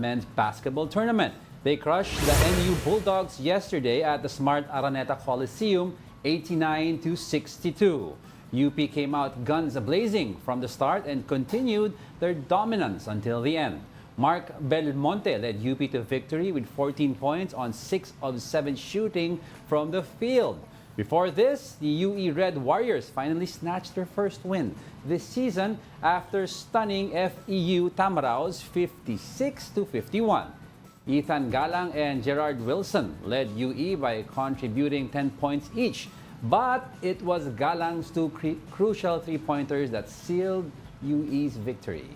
men's basketball tournament. They crushed the NU Bulldogs yesterday at the Smart Araneta Coliseum 89-62. UP came out guns a-blazing from the start and continued their dominance until the end. Mark Belmonte led UP to victory with 14 points on 6 of 7 shooting from the field. Before this, the UE Red Warriors finally snatched their first win this season after stunning FEU Tamaraos 56-51. Ethan Galang and Gerard Wilson led UE by contributing 10 points each. But it was Galang's two crucial three-pointers that sealed UE's victory.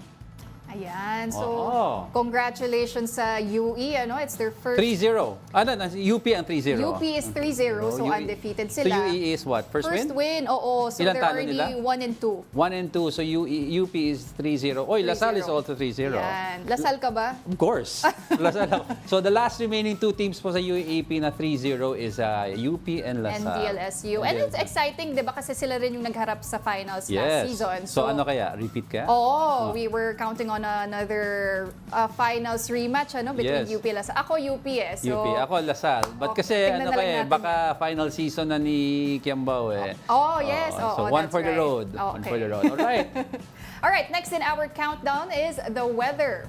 Ayan, so congratulations sa UE, it's their first... 3-0. UP ang 3-0. UP is 3-0, so undefeated sila. So UE is what? First win? First win, oo. So Ilan they're talo already nila? 1-2. 1-2, so UP is 3-0. Oy, Lasal is also 3-0. Yan. Lasal ka ba? Of course. Lasal ako. So the last remaining two teams po sa UAP na 3-0 is UP and Lasal. And DLSU. And it's exciting, di ba? Kasi sila rin yung nagharap sa finals last season. So ano kaya? Repeat ka? Oo, we were counting on another finals rematch between UP and Lasal. Ako UP eh. So, UP. Ako Lasal. But kasi baka final season na ni Kiambao eh. Oh, yes. So one for the road. One for the road. All right. All right, next in our countdown is the weather.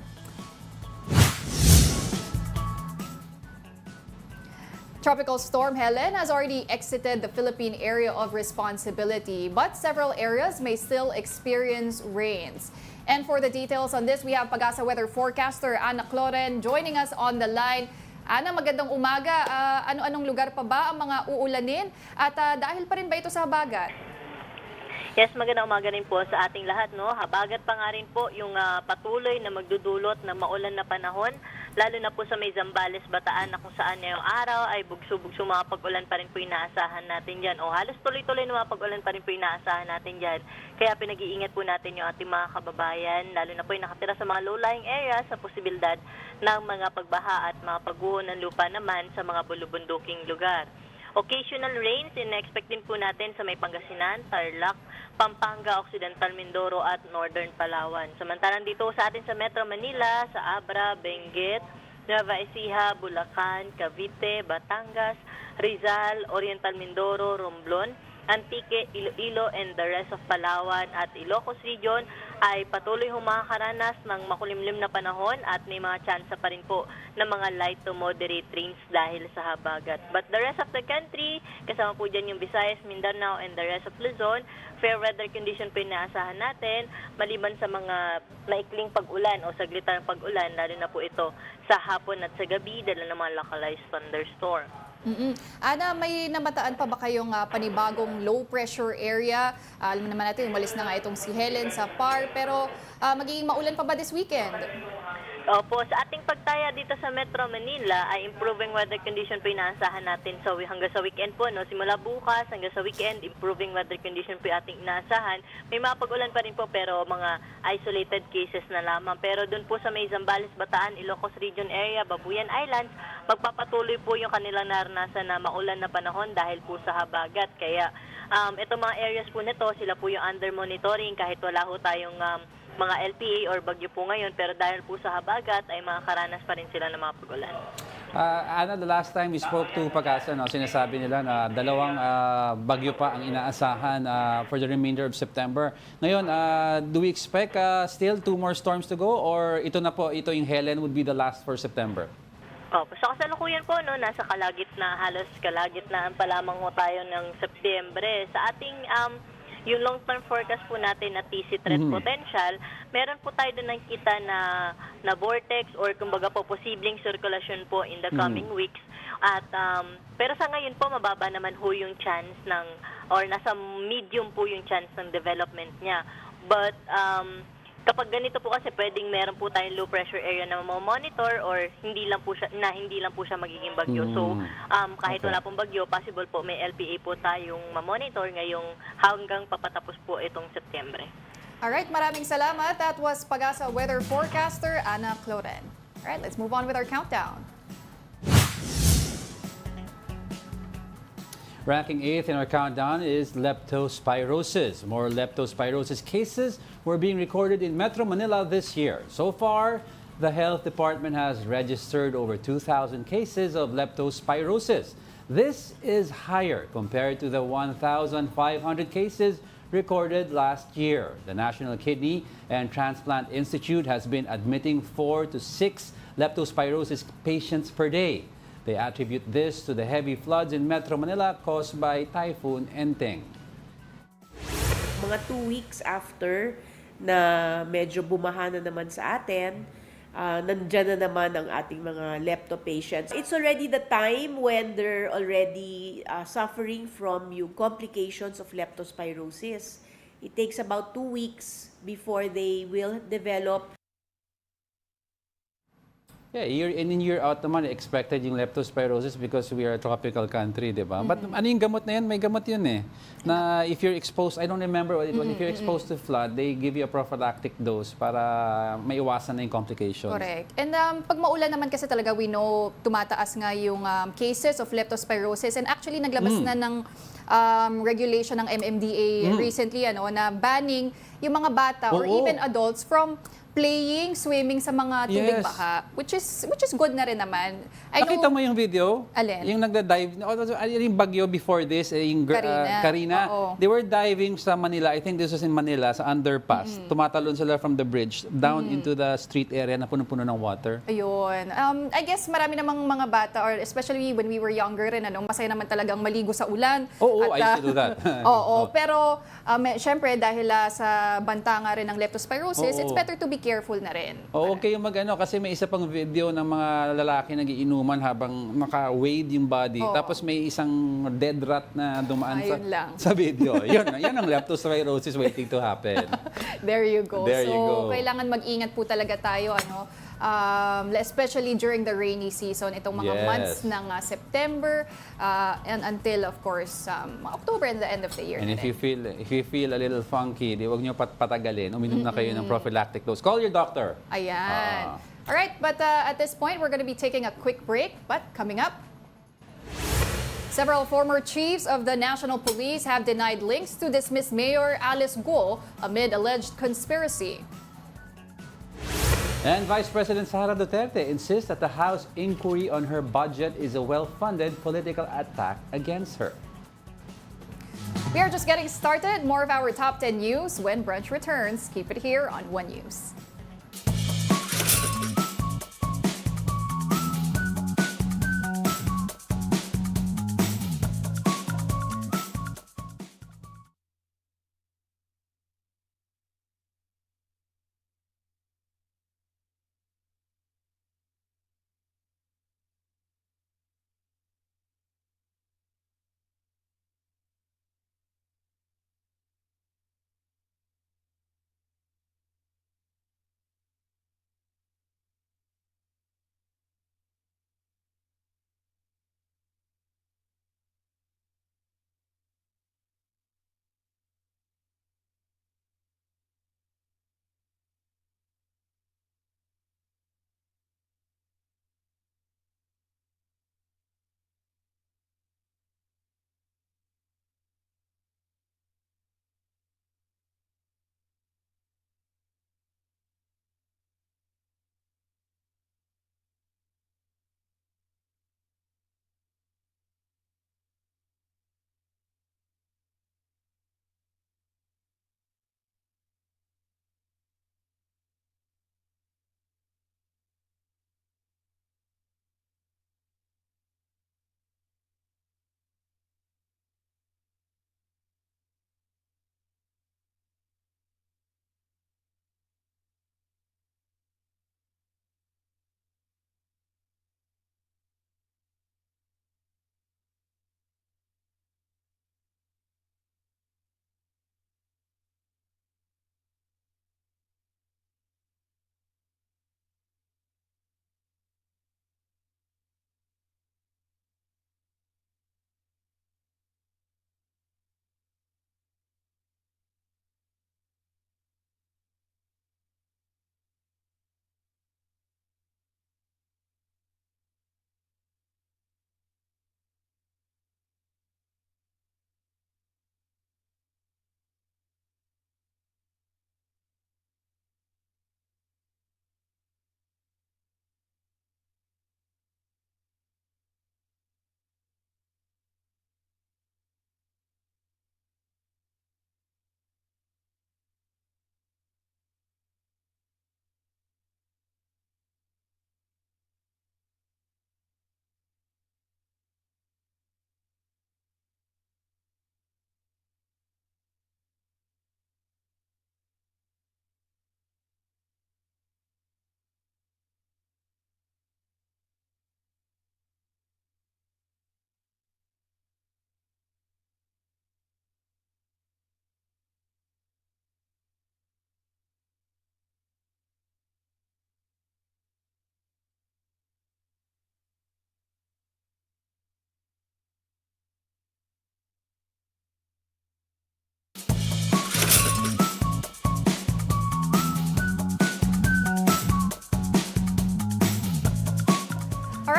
Tropical storm Helen has already exited the Philippine area of responsibility, but several areas may still experience rains. And for the details on this, we have Pag-asa weather forecaster Ana Cloren joining us on the line. Ana, magandang umaga. Ano-anong lugar pa ba ang mga uulanin? At dahil pa rin ba ito sa habagat? Yes, magandang umaga rin po sa ating lahat. Habagat pa nga rin po yung patuloy na magdudulot ng maulan na panahon, lalo na po sa may Zambales, Bataan na kung saan ngayong araw ay bugso-bugso mga pag-ulan pa rin po inaasahan natin dyan. O halos tuloy-tuloy na mga pag-ulan pa rin po inaasahan natin dyan. Kaya pinag-iingat po natin yung ating mga kababayan, lalo na po yung nakatira sa mga low-lying areas sa posibilidad ng mga pagbaha at mga pagguho ng lupa naman sa mga bulubunduking lugar. Occasional rains in-expect din po natin sa may Pangasinan, Tarlac, Pampanga, Occidental Mindoro at Northern Palawan. Samantalang dito sa atin sa Metro Manila, sa Abra, Benguet, Nueva Ecija, Bulacan, Cavite, Batangas, Rizal, Oriental Mindoro, Romblon, Antique, Iloilo, and the rest of Palawan at Ilocos Region ay patuloy humakaranas ng makulimlim na panahon at may mga tsansa pa rin po ng mga light to moderate rains dahil sa habagat. But the rest of the country, kasama po dyan yung Visayas, Mindanao, and the rest of Luzon, fair weather condition po inaasahan natin, maliban sa mga maikling pag-ulan o saglitang pag-ulan, lalo na po ito sa hapon at sa gabi, dala ng mga localized thunderstorm. Ana, may namataan pa ba kayong panibagong low pressure area? Alam naman natin, umalis na nga itong si Helen sa PAR, pero magiging maulan pa ba this weekend? Opo, sa ating pagtaya dito sa Metro Manila ay improving weather condition po inaasahan natin hanggang sa weekend po. Simula bukas hanggang sa weekend, improving weather condition po ating inaasahan. May mga pag-ulan pa rin po pero mga isolated cases na lamang. Pero doon po sa may Zambales, Bataan, Ilocos Region area, Babuyan Islands, magpapatuloy po yung kanilang naranasan na maulan na panahon dahil po sa habagat. Kaya itong mga areas po nito, sila po yung under monitoring kahit wala ho tayong mga LPA or bagyo po ngayon, pero dahil po sa habagat ay makakaranas pa rin sila ng mga pag-ulan. Ana, the last time we spoke to Pag-asa, sinasabi nila na dalawang bagyo pa ang inaasahan for the remainder of September. Ngayon, do we expect still 2 more storms to go or ito yung Helen would be the last for September? Sa kasalukuyan po, nasa halos kalagitnaan pa lamang ho tayo ng Setyembre. Sa ating yung long-term forecast po natin na TC threat potential, meron po tayo doon nakita na vortex or kumbaga po posibleng circulation po in the coming weeks. At pero sa ngayon po mababa naman ho yung chance or nasa medium po yung chance ng development niya. But kapag ganito po kasi pwedeng meron po tayong low pressure area na monitor or hindi lang po siya magiging bagyo. So kahit wala pong bagyo, possible po may LPA po tayong ma-monitor ngayong hanggang papatapos po itong Setyembre. Alright, maraming salamat. That was Pag-asa weather forecaster Ana Cloren. Alright, let's move on with our countdown. Ranking 8th in our countdown is leptospirosis. More leptospirosis cases were being recorded in Metro Manila this year. So far, The health department has registered over 2,000 cases of leptospirosis. This is higher compared to the 1,500 cases recorded last year. The National Kidney and Transplant Institute has been admitting 4 to 6 leptospirosis patients per day. They attribute this to the heavy floods in Metro Manila caused by Typhoon Enteng. Mga 2 weeks after na medyo bumaha na naman sa atin, nandyan na naman ang ating mga lepto patients. It's already the time when they're already suffering from yung complications of leptospirosis. It takes about 2 weeks before they will develop. Yeah, year in and year out naman expected yung leptospirosis because we are a tropical country, di ba? But ano yung gamot na yan? May gamot yun eh. Na if you're exposed, I don't remember what it was, if you're exposed to flood, they give you a prophylactic dose para maiwasan na yung complications. Correct. And pag maulan naman kasi talaga, we know, tumataas nga yung cases of leptospirosis. And actually, naglabas na ng regulation ng MMDA recently, na banning yung mga bata or even adults from playing, swimming sa mga tubig baha, which is good na rin naman. Nakita mo yung video? Alin? Yung nagda-dive, yung bagyo before this, yung Karina. They were diving sa Manila. I think this was in Manila, sa underpass. Tumatalon sila from the bridge down into the street area na puno-puno ng water. Ayun. I guess marami namang mga bata, or especially when we were younger rin, masaya naman talagang maligo sa ulan. Oo, I used to do that. Pero syempre dahil sa banta nga rin ng leptospirosis, it's better to be careful na rin. Okay yung kasi may isa pang video ng mga lalaki nagiinuman habang naka-wade yung body. Tapos may isang dead rat na dumaan sa video. Yan ang leptospirosis waiting to happen. There you go. There you go. Kailangan mag-ingat po talaga tayo, especially during the rainy season, itong mga months ng September and until, of course, October and the end of the year. And if you feel a little funky, huwag nyo patagalin. Uminom na kayo ng prophylactic dose. Call your doctor. Ayan. All right, but at this point, we're going to be taking a quick break. But coming up, several former chiefs of the National Police have denied links to dismiss Mayor Alice Guo amid alleged conspiracy. And Vice President Sara Duterte insists that the House inquiry on her budget is a well-funded political attack against her. We are just getting started. More of our top 10 news when Brunch returns. Keep it here on One News.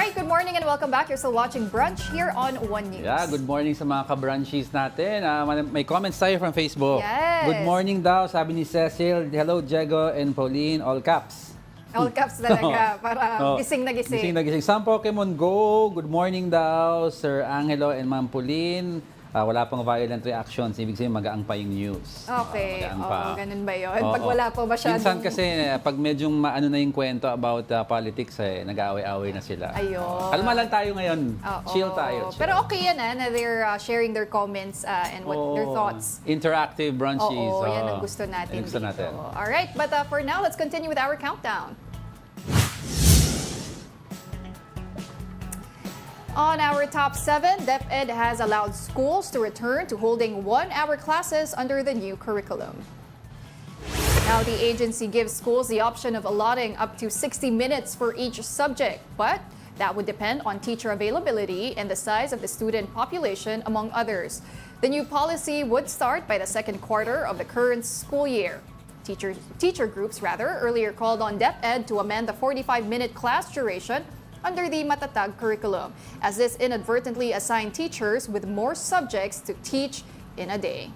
Alright, good morning and welcome back. You're still watching Brunch here on One News. Yeah, good morning sa mga ka-brunchies natin. May comments tayo from Facebook. Yes. Good morning daw, sabi ni Cecil. Hello, Diego and Pauline, all caps. All caps talaga, para gising na gising. Gising na gising. Sam Pokemon Go, good morning daw, Sir Angelo and Ma'am Pauline. Wala pang violent reactions, ibig sabihin magaang pa yung news. Okay, Magaang pa. ganun ba yun? Oo. Pag wala pa masyadong... Minsan kasi, pag medyo maano na yung kwento about politics, nag-aaway-aaway na sila. Ayun. Kalma lang tayo ngayon. Oo. Chill tayo. Chill. Pero okay yan na they're sharing their comments and what their thoughts. Interactive brunchies. Oo, yan ang gusto natin gusto dito. natin. Alright, but for now, let's continue with our countdown. On our top 7, DepEd has allowed schools to return to holding 1-hour classes under the new curriculum. Now, the agency gives schools the option of allotting up to 60 minutes for each subject, but that would depend on teacher availability and the size of the student population, among others. The new policy would start by the second quarter of the current school year. Teacher groups earlier called on DepEd to amend the 45-minute class duration under the Matatag curriculum, as this inadvertently assigned teachers with more subjects to teach in a day.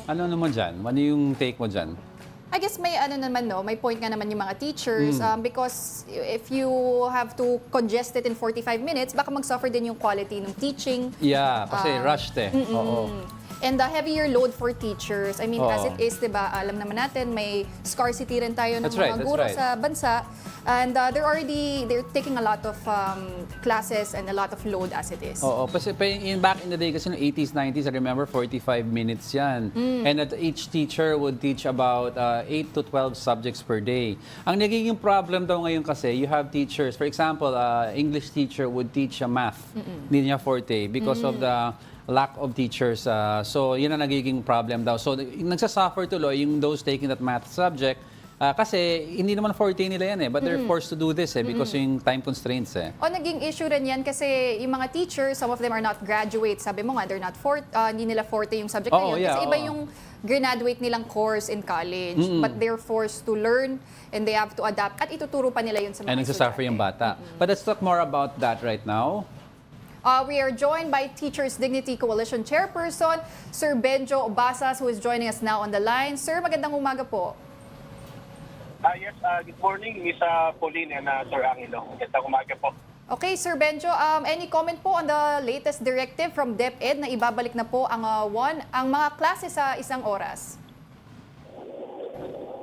Ano naman dyan? Ano yung take mo dyan? I guess may may point nga naman yung mga teachers because if you have to congest it in 45 minutes, baka mag-suffer din yung quality ng teaching. Yeah, kasi rushed Oo. And the heavier load for teachers. I mean, as it is, diba, alam naman natin, may scarcity rin tayo ng mga guro sa bansa. And they're taking a lot of classes and a lot of load as it is. Oo, kasi back in the day, kasi no 80s, 90s, I remember 45 minutes yan. And that each teacher would teach about 8 to 12 subjects per day. Ang nagiging problem daw ngayon kasi, you have teachers, for example, English teacher would teach math. Hindi niya forte because of the lack of teachers. So, yun ang nagiging problem daw. So, nagsasuffer tuloy yung those taking that math subject kasi hindi naman 14 nila yan but they're forced to do this because yung time constraints O, naging issue rin yan kasi yung mga teachers, some of them are not graduates. Sabi mo nga, they're not hindi nila forte yung subject na yun. Kasi iba yung graduate nilang course in college. But they're forced to learn and they have to adapt at ituturo pa nila yun sa mga and nagsasuffer yung bata. But let's talk more about that right now. We are joined by Teachers Dignity Coalition Chairperson, Sir Benjo Osas, who is joining us now on the line. Sir, magandang umaga po. Yes, good morning, Ms. Pauline and Sir Angelo. Magandang umaga po. Okay, Sir Benjo, any comment po on the latest directive from DepEd na ibabalik na po ang mga klase sa isang oras?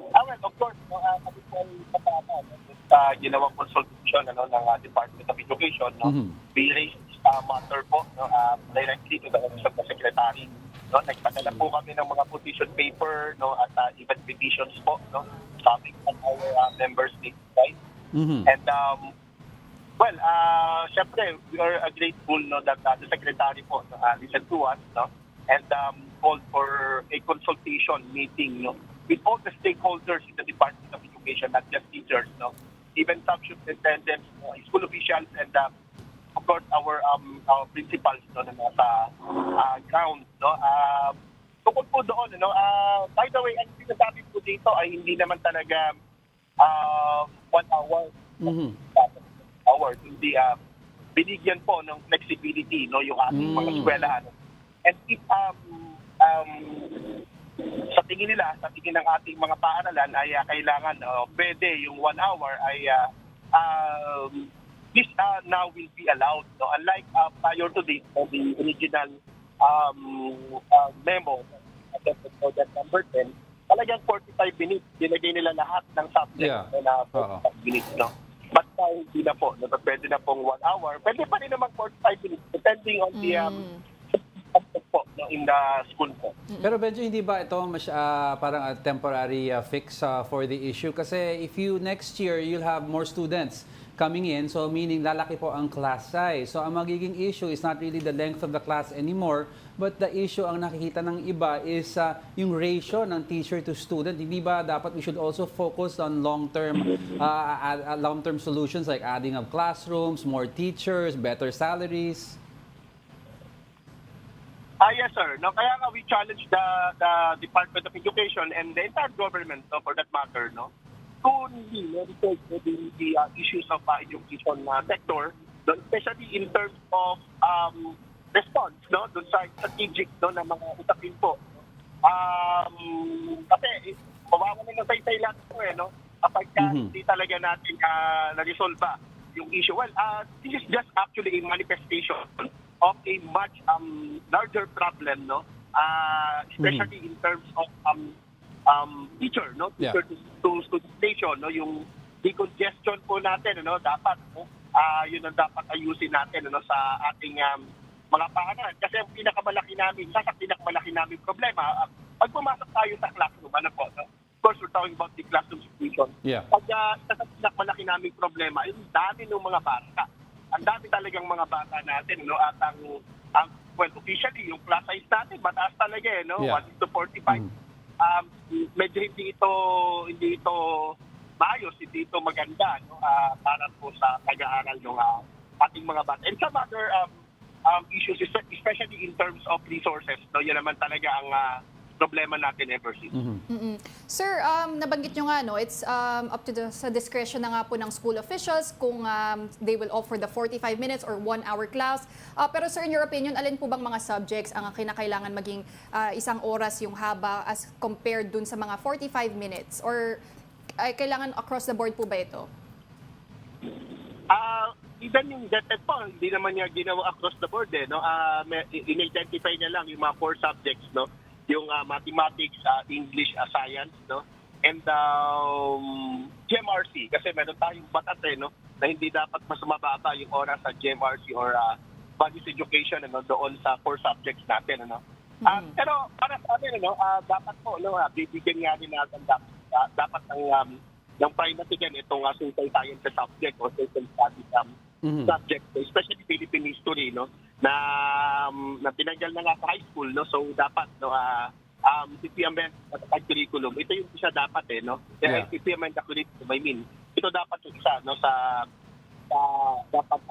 Well, of course, kami po ginawang consultation ng Department of Education. We raised matter po directly to the Office of the Secretary. Nagpadala po kami ng mga position paper at even petitions po coming from our members stateside. And syempre, we are grateful that the Secretary po listened to us and called for a consultation meeting with all the stakeholders in the Department of Education, not just teachers, even subsuperintendents, school officials, and of course, our principals na nasa ground. Tungkol po doon, by the way, ang sinasabi po dito ay hindi naman talaga 1 hour. Hindi binigyan po ng flexibility yung ating mga eskwelahan. And if sa tingin ng ating mga paaralan ay kailangan pwede yung 1 hour ay this now will be allowed. Unlike prior to this, the original memo, that number 10, talagang 45 minutes, dinagay nila lahat ng subject na 45 minutes. But now, hindi na po. Pwede na pong 1 hour. Pwede pa rin naman 45 minutes, depending on the in the school po. Pero Benjo, hindi ba ito parang a temporary fix for the issue? Kasi if you next year, you'll have more students coming in, so meaning lalaki po ang class size. So ang magiging issue is not really the length of the class anymore, but the issue ang nakikita ng iba is yung ratio ng teacher to student. Hindi ba dapat we should also focus on long-term solutions like adding of classrooms, more teachers, better salaries? Yes, sir. Kaya nga we challenge the Department of Education and the entire government, for that matter, to to resolve the issues of education sector, no, especially in terms of response, no, doon sa strategic, no, na mga usapin po. Kasi mawawalan ng saysay lahat po, no, kapag hindi talaga natin na-resolve yung issue. Well, this is just actually a manifestation of a much larger problem, no, especially in terms of teacher, no, teacher to student station, no, yung decongestion po natin, no, dapat, no, yun ang dapat ayusin natin, no, sa ating mga pahanan. Kasi ang pinakamalaki namin problema, pag pumasok tayo sa classroom, ano po, no? Of course, we're talking about the classroom situation. Yeah. Pag isa sa pinakamalaki naming problema, yung dami ng mga bata. Ang dami talagang mga bata natin, no? At well, officially, yung class size natin, mataas talaga, no? Yeah. 1:45. Medyo hindi ito maayos, hindi ito maganda, no? Para po sa pag-aaral ng ating mga bata. And some other issues, especially in terms of resources, no? Yan naman talaga ang problema natin ever since. Sir, nabanggit nyo nga, no, it's up to sa discretion na nga po ng school officials kung they will offer the 45 minutes or 1-hour class. Pero sir, in your opinion, alin po bang mga subjects ang kinakailangan maging isang oras yung haba as compared dun sa mga 45 minutes? Or kailangan across the board po ba ito? Even yung DepEd po, hindi naman niya ginawa across the board, no? In-identify niya lang yung mga core subjects, no? Yung mathematics, English, science, no? And GMRC, kasi meron tayong batas, no? Na hindi dapat mas mababa yung oras sa GMRC or values education, no? Doon sa core subjects natin, no? Pero para sa amin, no? Dapat po, no? Bibigyan nga rin natin dapat ng primacy din itong social sciences subject o social studies subject, especially Philippine history, no, na tinanggal na nga sa high school, no, so dapat, no, implement sa curriculum. Ito yung isa dapat, no, implement the curriculum, I mean, ito dapat yung isa, no, sa dapat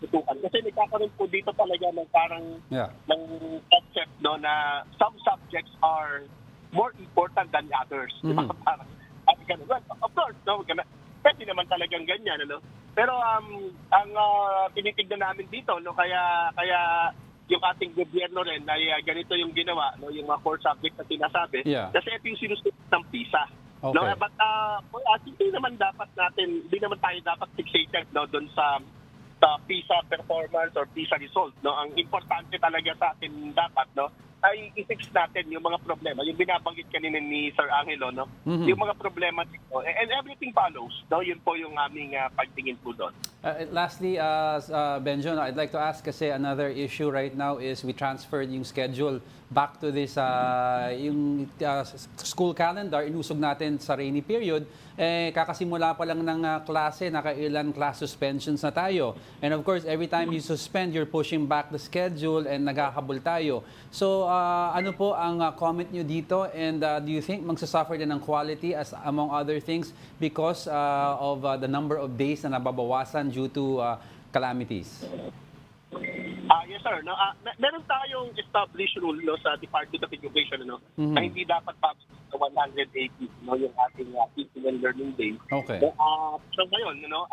tutukan. Kasi nagkakaroon po dito talaga ng parang ng concept, no, na some subjects are more important than others. Diba? Parang, well, of course, no, pwede naman talagang ganyan, ano. Pero ang tinitignan namin dito, no, kaya yung ating gobyerno rin ay ganito yung ginawa, no, yung mga core subject na sinasabi. Kasi ito yung sinusunod ng PISA. Okay. No, but hindi naman tayo dapat fixated, no, doon sa PISA performance or PISA result, no. Ang importante talaga sa atin dapat, no, ay i-fix natin yung mga problema. Yung binabanggit kanina ni Sir Angelo, no? Yung mga problema dito. And everything follows. No? Yun po yung aming pagtingin po doon. Lastly, Benjo, I'd like to ask kasi another issue right now is we transferred yung schedule back to this yung school calendar, inusog natin sa rainy period. Kakasimula pa lang ng klase, nakailan class suspensions na tayo. And of course, every time you suspend, you're pushing back the schedule and naghahabol tayo. So, ano po ang comment nyo dito? And do you think magsasuffer din ng quality as among other things because of the number of days na nababawasan due to calamities? Yes, sir. No, meron tayong established rule, no, sa Department of Education, no, na hindi dapat pa 180, no, yung ating teaching and learning day. Okay. So ngayon, no,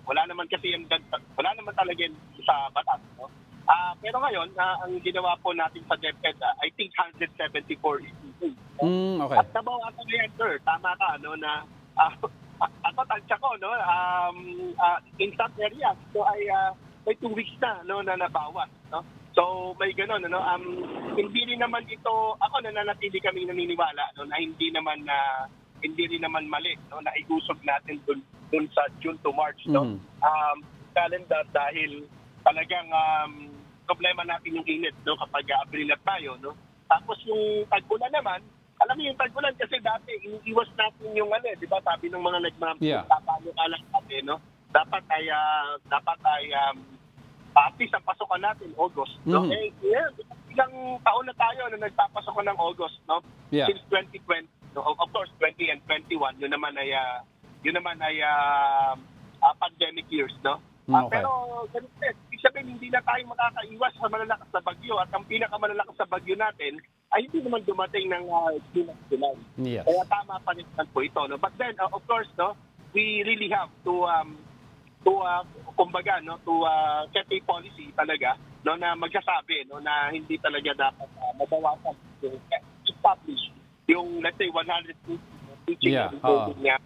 wala naman talaga sa batas, no. Pero ngayon, ang ginawa po natin sa DepEd, I think 174 is okay. Okay. At nabawasan na yan, sir. Tama ka, no, na ako tansya ko, no, in some areas, so ay may 2 weeks na, no, na nabawas, no. So may gano'n, no, hindi rin naman ito, ako nananatili kami naniniwala, no, na hindi rin naman mali, no, na igusog natin dun sa June to March, no, calendar dahil talagang problema natin yung init, no, kapag April na tayo, no. Tapos yung tag-ulan naman, alam mo yung tag-ulan kasi dati iniiwas natin yung di ba, sabi ng mga nagmamapalo-alas natin, no, dapat ay at least ang pasukan natin August, no. Ilang taon na tayo na nagpapasokan ng August, no, since 2020, no, of course 20 and 21 yun naman ay pandemic years, no. Pero ganito, ibig sabihin hindi na tayo makakaiwas sa malalakas na bagyo at ang pinakamalalakas na bagyo natin ay hindi naman dumating ng June at July. Yes. Kaya tama pa rin naman po ito. No? But then, of course, no, we really have to kumbaga, no, to set a policy talaga, no, na magsasabi, no, na hindi talaga dapat mabawasan to establish yung, let's say, 100 teaching Yeah, niya.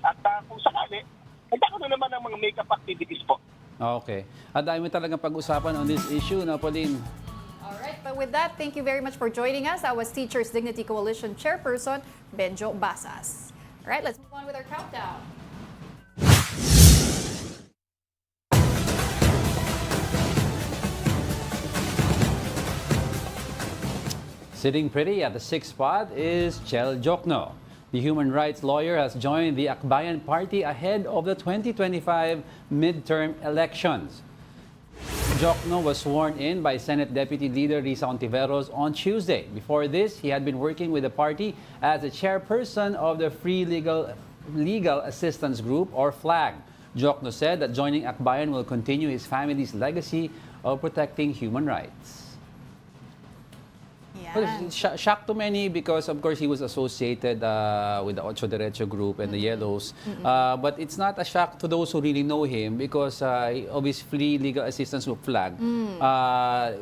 At kung sakali, nagkakaroon na naman ng mga makeup activities po. Okay. At dahil mo talagang pag-usapan on this issue, no, Pauline? Alright, but with that, thank you very much for joining us. That was Teachers Dignity Coalition Chairperson, Benjo Osas. Alright, let's move on with our countdown. Sitting pretty at the sixth spot is Chel Jokno. The human rights lawyer has joined the Akbayan Party ahead of the 2025 midterm elections. Jokno was sworn in by Senate Deputy Leader Risa Ontiveros on Tuesday. Before this, he had been working with the party as the chairperson of the Free Legal Assistance Group, or FLAG. Jokno said that joining Akbayan will continue his family's legacy of protecting human rights. Well, shock to many because, of course, he was associated with the Ocho Derecho group and the Yellows. But it's not a shock to those who really know him because of his Free Legal Assistance Group FLAG,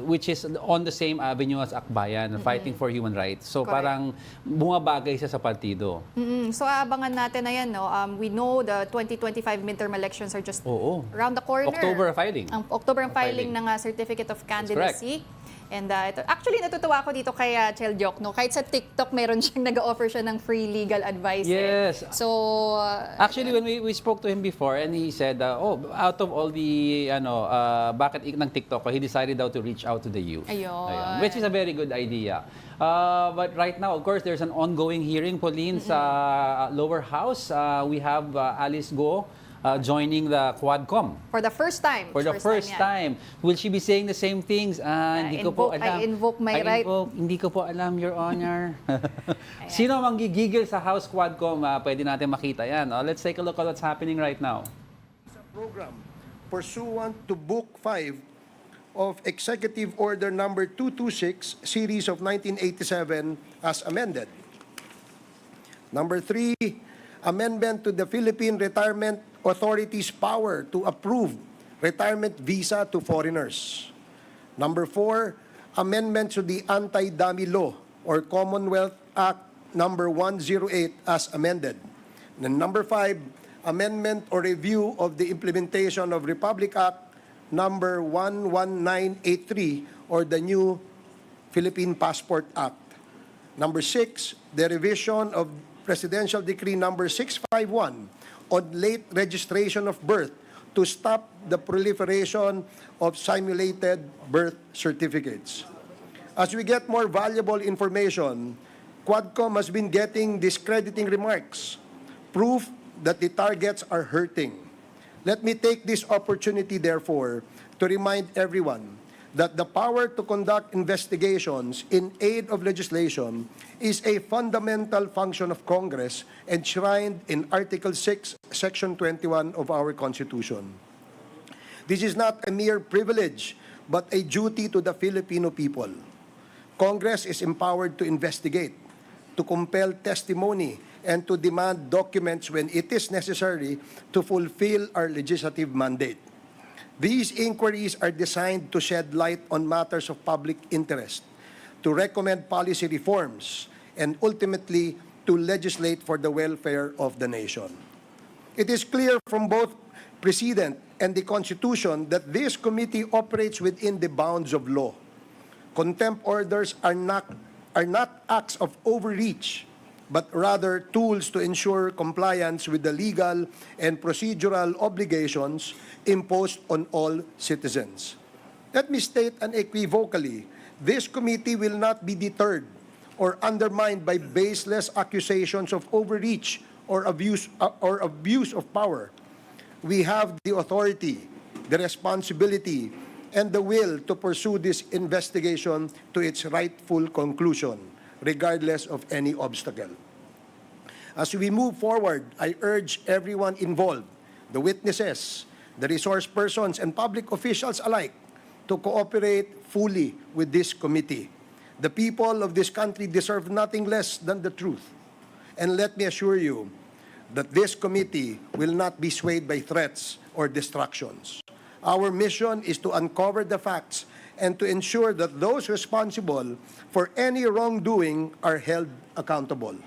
which is on the same avenue as Akbayan, fighting for human rights. So Correct. parang bumabagay siya sa partido. So abangan natin na yan, no? We know the 2025 midterm elections are just around the corner. October filing. Ang October ang filing ng Certificate of Candidacy. And ito, actually, natutuwa ako dito kay Chel Jokno. Kahit sa TikTok, meron siyang nag-offer siya ng free legal advice. Yes. So, Actually, when we spoke to him before, and he said, out of all the, bakit ng TikTok, he decided daw to reach out to the youth. Ayun. Which is a very good idea. But right now, of course, there's an ongoing hearing, Pauline, sa lower house. We have Alice Go joining the Quadcom. for the first time. For the first yan. time. Will she be saying the same things? Hindi ko po alam. I invoke my right. Hindi ko po alam, Your Honor. Sino ang gigigil sa House Quadcom? Pwede natin makita yan. Let's take a look at what's happening right now. Program pursuant to Book 5 of Executive Order Number 226, Series of 1987, as amended. Number 3, amendment to the Philippine Retirement Authority's power to approve retirement visa to foreigners. Number 4, amendment to the Anti-Dummy Law or Commonwealth Act Number 108 as amended. And number 5, amendment or review of the implementation of Republic Act Number 11983 or the new Philippine Passport Act. Number 6, the revision of Presidential Decree Number 651 on late registration of birth to stop the proliferation of simulated birth certificates. As we get more valuable information, Quadcom has been getting discrediting remarks, proof that the targets are hurting. Let me take this opportunity, therefore, to remind everyone that the power to conduct investigations in aid of legislation is a fundamental function of Congress enshrined in Article 6, Section 21 of our Constitution. This is not a mere privilege, but a duty to the Filipino people. Congress is empowered to investigate, to compel testimony, and to demand documents when it is necessary to fulfill our legislative mandate. These inquiries are designed to shed light on matters of public interest, to recommend policy reforms, and ultimately to legislate for the welfare of the nation. It is clear from both Precedent and the Constitution that this committee operates within the bounds of law. Contempt orders are not acts of overreach, but rather tools to ensure compliance with the legal and procedural obligations imposed on all citizens. Let me state unequivocally, this committee will not be deterred or undermined by baseless accusations of overreach or abuse of power. We have the authority, the responsibility, and the will to pursue this investigation to its rightful conclusion, regardless of any obstacle. As we move forward, I urge everyone involved, the witnesses, the resource persons, and public officials alike, to cooperate fully with this committee. The people of this country deserve nothing less than the truth. And let me assure you that this committee will not be swayed by threats or distractions. Our mission is to uncover the facts and to ensure that those responsible for any wrongdoing are held accountable.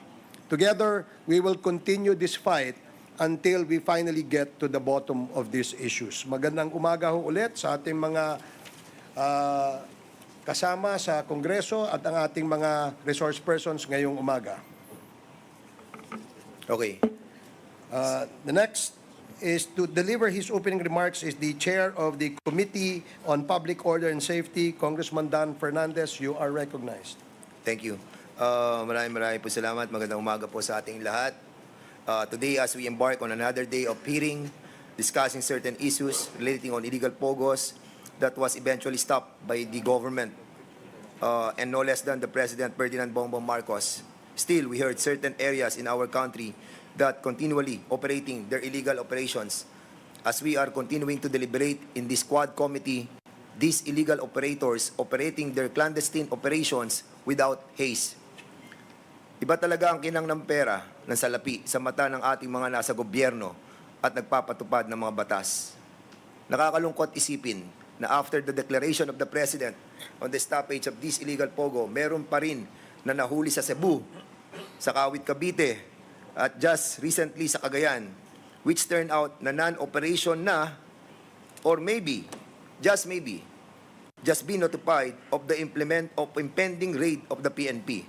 Together, we will continue this fight until we finally get to the bottom of these issues. Magandang umaga ho ulit sa ating mga kasama sa Kongreso at ang ating mga resource persons ngayong umaga. Okay. The next is to deliver his opening remarks is the Chair of the Committee on Public Order and Safety, Congressman Dan Fernandez. You are recognized. Thank you. Maraming po salamat. Magandang umaga po sa ating lahat. Today, as we embark on another day of hearing, discussing certain issues relating on illegal pogos that was eventually stopped by the government and no less than the President Ferdinand Bongbong Marcos. Still, we heard certain areas in our country that continually operating their illegal operations. As we are continuing to deliberate in this Quad Committee, these illegal operators operating their clandestine operations without haste. Iba talaga ang kinang ng pera ng salapi sa mata ng ating mga nasa gobyerno at nagpapatupad ng mga batas. Nakakalungkot isipin na after the declaration of the President on the stoppage of this illegal pogo, meron pa rin na nahuli sa Cebu, sa Kawit, Cavite, at just recently sa Cagayan, which turned out na non-operation na, or maybe, just be notified of the impending raid of the PNP.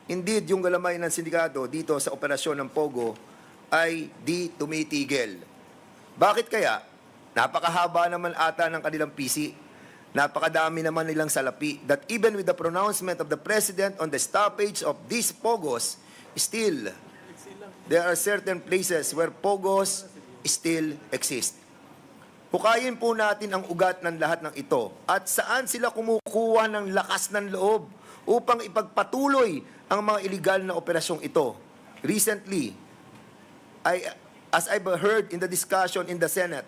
Indeed, yung galamay ng sindikato dito sa operasyon ng Pogo ay di tumitigil. Bakit kaya? Napakahaba naman ata ng kanilang PC. Napakadami naman nilang salapi that even with the pronouncement of the President on the stoppage of these Pogos, still, there are certain places where Pogos still exist. Hukayin po natin ang ugat ng lahat ng ito at saan sila kumukuha ng lakas ng loob upang ipagpatuloy ang mga illegal na operasyong ito. Recently, as I've heard in the discussion in the Senate,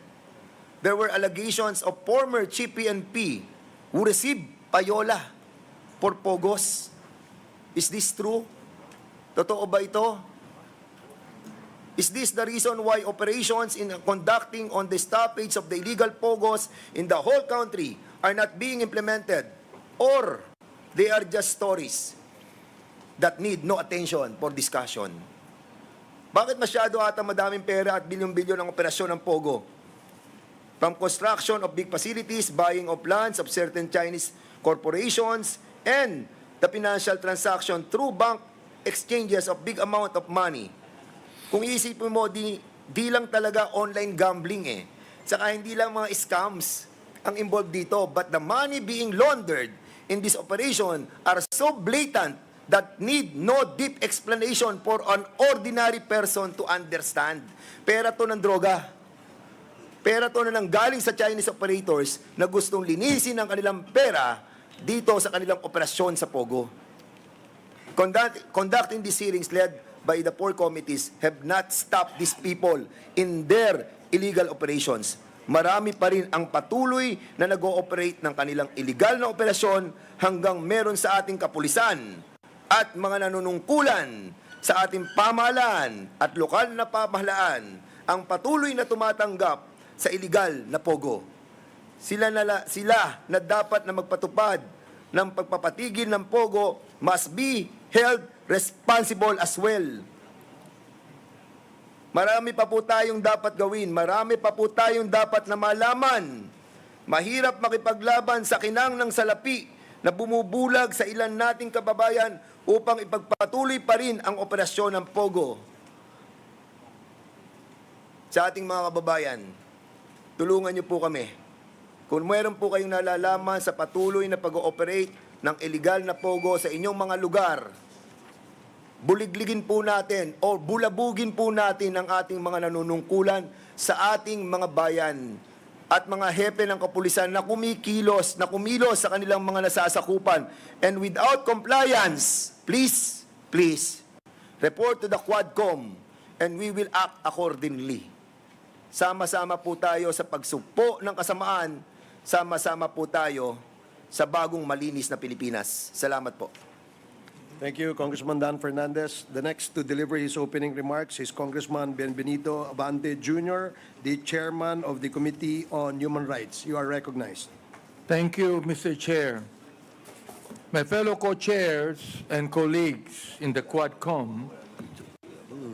there were allegations of former Chief PNP who received payola for Pogos. Is this true? Totoo ba ito? Is this the reason why operations in conducting on the stoppage of the illegal Pogos in the whole country are not being implemented? Or they are just stories that need no attention for discussion? Bakit masyado ata madaming pera at bilyon-bilyon ang operasyon ng Pogo? From construction of big facilities, buying of lands of certain Chinese corporations, and the financial transaction through bank exchanges of big amount of money. Kung iisipin mo, di lang talaga online gambling eh. Saka hindi lang mga scams ang involved dito, but the money being laundered in this operation are so blatant that need no deep explanation for an ordinary person to understand. Pera to ng droga. Pera to na nanggaling sa Chinese operators na gustong linisin ang kanilang pera dito sa kanilang operasyon sa Pogo. Conducting these hearings led by the four committees have not stopped these people in their illegal operations. Marami pa rin ang patuloy na nag-ooperate ng kanilang illegal na operasyon hanggang meron sa ating kapulisan at mga nanunungkulan sa ating pamahalaan at lokal na pamahalaan ang patuloy na tumatanggap sa illegal na Pogo. Sila na dapat na magpatupad ng pagpapatigil ng Pogo must be held responsible as well. Marami pa po tayong dapat gawin. Marami pa po tayong dapat na malaman. Mahirap makipaglaban sa kinang ng salapi na bumubulag sa ilan nating kababayan upang ipagpatuloy pa rin ang operasyon ng Pogo. Sa ating mga kababayan, tulungan niyo po kami. Kung meron po kayong nalalaman sa patuloy na pag-ooperate ng illegal na Pogo sa inyong mga lugar, buligligin po natin o bulabugin po natin ang ating mga nanunungkulan sa ating mga bayan at mga hepe ng kapulisan na kumilos sa kanilang mga nasasakupan. And without compliance, please, report to the Quadcom and we will act accordingly. Sama-sama po tayo sa pagsugpo ng kasamaan, sama-sama po tayo sa bagong malinis na Pilipinas. Salamat po. Thank you, Congressman Dan Fernandez. The next to deliver his opening remarks is Congressman Benbenito Abante Jr., the chairman of the Committee on Human Rights. You are recognized. Thank you, Mr. Chair. My fellow co-chairs and colleagues in the Quadcom,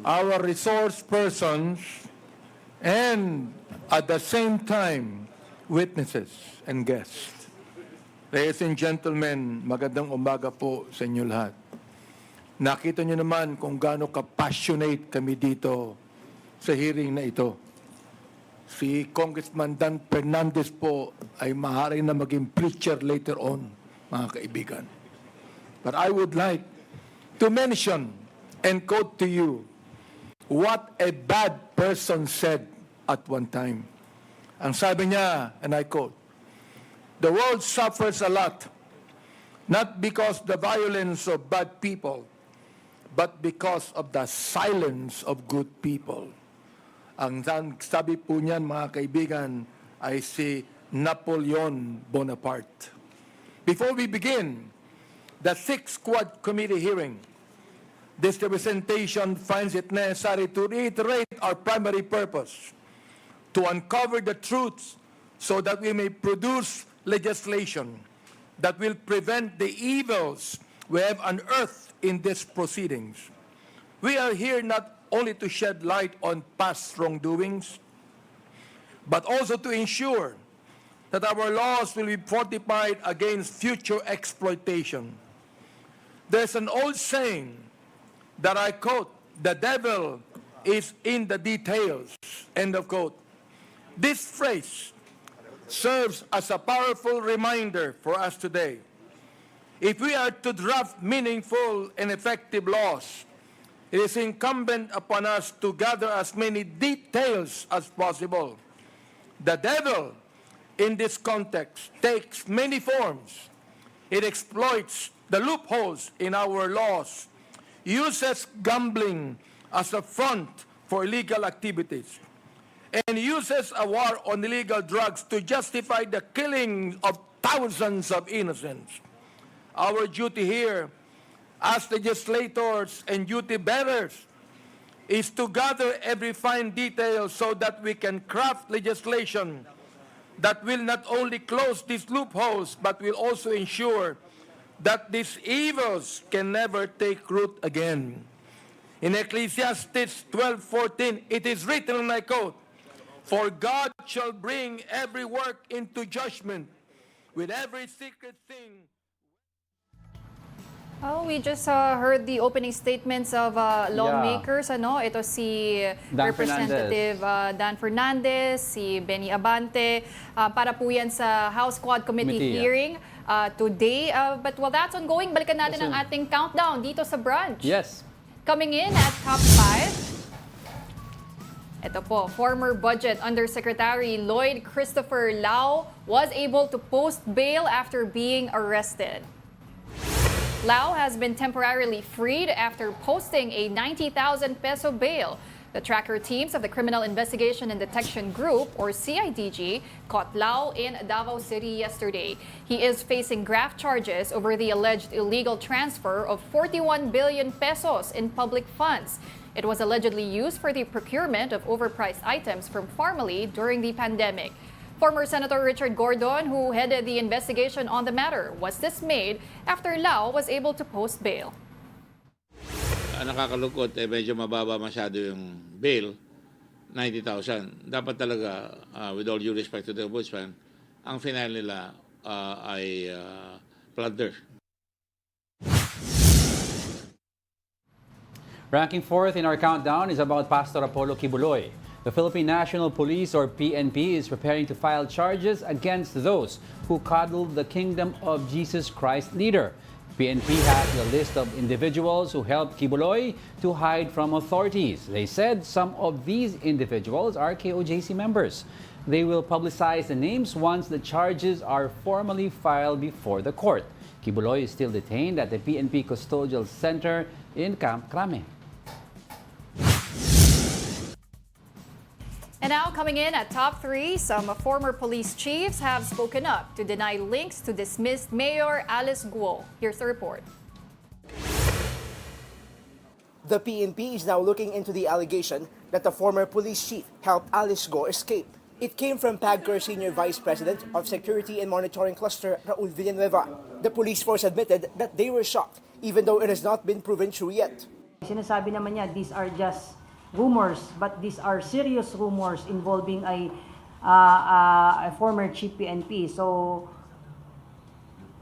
our resource persons, and at the same time, witnesses and guests. Ladies and gentlemen, magandang umaga po sa inyo lahat. Nakita niyo naman kung gaano ka-passionate kami dito sa hearing na ito. Si Congressman Dan Fernandez po ay maaaring na maging preacher later on, mga kaibigan. But I would like to mention and quote to you what a bad person said at one time. Ang sabi niya, and I quote, "The world suffers a lot, not because the violence of bad people, but because of the silence of good people." Ang sabi po niyan, mga kaibigan, ay si Napoleon Bonaparte. Before we begin the 6th Quad Committee hearing, this representation finds it necessary to reiterate our primary purpose, to uncover the truths so that we may produce legislation that will prevent the evils we have unearthed in these proceedings. We are here not only to shed light on past wrongdoings, but also to ensure that our laws will be fortified against future exploitation. There's an old saying that I quote, "The devil is in the details," end of quote. This phrase serves as a powerful reminder for us today. If we are to draft meaningful and effective laws, it is incumbent upon us to gather as many details as possible. The devil, in this context, takes many forms. It exploits the loopholes in our laws, uses gambling as a front for illegal activities, and uses a war on illegal drugs to justify the killing of thousands of innocents. Our duty here as legislators and duty bearers is to gather every fine detail so that we can craft legislation that will not only close these loopholes but will also ensure that these evils can never take root again. In Ecclesiastes 12:14, it is written, and I quote, "For God shall bring every work into judgment with every secret thing." Oh, we just heard the opening statements of lawmakers. Ano? Ito si Dan Representative Dan Fernandez, si Benny Abante. Para po yan sa House Quad Committee Committee, hearing today. But while that's ongoing, balikan natin ang ating countdown dito sa brunch. Yes. Coming in at top 5. Ito po, former Budget Undersecretary Lloyd Christopher Lao was able to post bail after being arrested. Lao has been temporarily freed after posting a 90,000 peso bail. The tracker teams of the Criminal Investigation and Detection Group, or CIDG, caught Lao in Davao City yesterday. He is facing graft charges over the alleged illegal transfer of 41 billion pesos in public funds. It was allegedly used for the procurement of overpriced items from Pharmaly during the pandemic. Former Senator Richard Gordon, who headed the investigation on the matter, was dismayed after Lao was able to post bail. Nakakalungkot, medyo mababa masyado yung bail, 90,000. Dapat talaga, with all due respect to the ombudsman, ang final nila ay plunder. Ranking 4th in our countdown is about Pastor Apollo Kibuloy. The Philippine National Police, or PNP, is preparing to file charges against those who coddled the Kingdom of Jesus Christ leader. PNP has a list of individuals who helped Kibuloy to hide from authorities. They said some of these individuals are KOJC members. They will publicize the names once the charges are formally filed before the court. Kibuloy is still detained at the PNP Custodial Center in Camp Crame. And now coming in at top 3, some former police chiefs have spoken up to deny links to dismissed Mayor Alice Guo. Here's the report. The PNP is now looking into the allegation that the former police chief helped Alice Guo escape. It came from PAGCOR Senior Vice President of Security and Monitoring Cluster, Raul Villanueva. The police force admitted that they were shocked, even though it has not been proven true yet. Sinasabi naman niya, these are just rumors, but these are serious rumors involving a former chief PNP. So,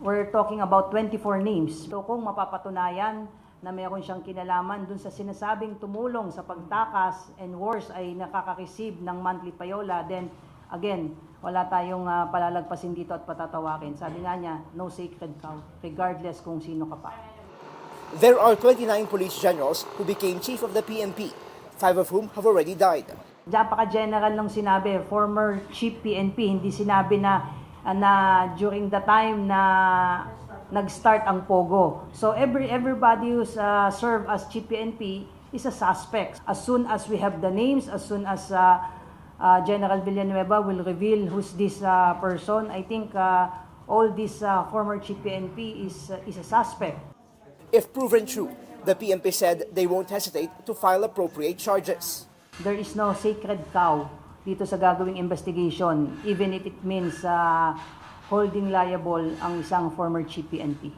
we're talking about 24 names. So, kung mapapatunayan na mayroon siyang kinalaman dun sa sinasabing tumulong sa pagtakas and worse ay nakaka-receive ng monthly payola, then again, wala tayong palalagpasin dito at patatawakin. Sabi nga niya, no sacred cow, regardless kung sino ka pa. There are 29 police generals who became chief of the PNP, 5 of whom have already died. Napaka-general ng sinabi, former chief PNP, hindi sinabi na during the time na nag-start ang Pogo. So everybody who's served as chief PNP is a suspect. As soon as we have the names, as soon as General Villanueva will reveal who's this person, I think all this former chief PNP is a suspect. If proven true, the PNP said they won't hesitate to file appropriate charges. There is no sacred cow dito sa gagawing investigation, even if it means holding liable ang isang former chief PNP.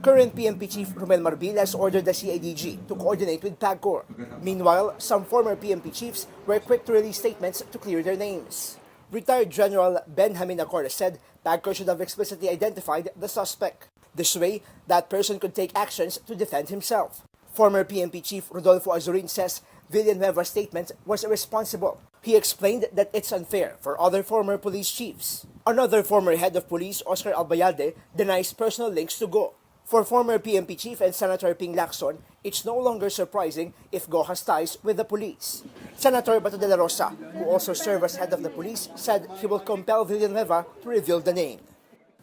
Current PNP Chief Romel Marbilla has ordered the CIDG to coordinate with PAGCOR. Meanwhile, some former PNP chiefs were quick to release statements to clear their names. Retired General Benjamin Acorde said PAGCOR should have explicitly identified the suspect. This way, that person could take actions to defend himself. Former PNP Chief Rodolfo Azurin says Villanueva's statement was irresponsible. He explained that it's unfair for other former police chiefs. Another former head of police, Oscar Albayalde, denies personal links to Go. For former PNP Chief and Senator Ping Lacson, it's no longer surprising if Go has ties with the police. Senator Bato de la Rosa, who also served as head of the police, said he will compel Villanueva to reveal the name.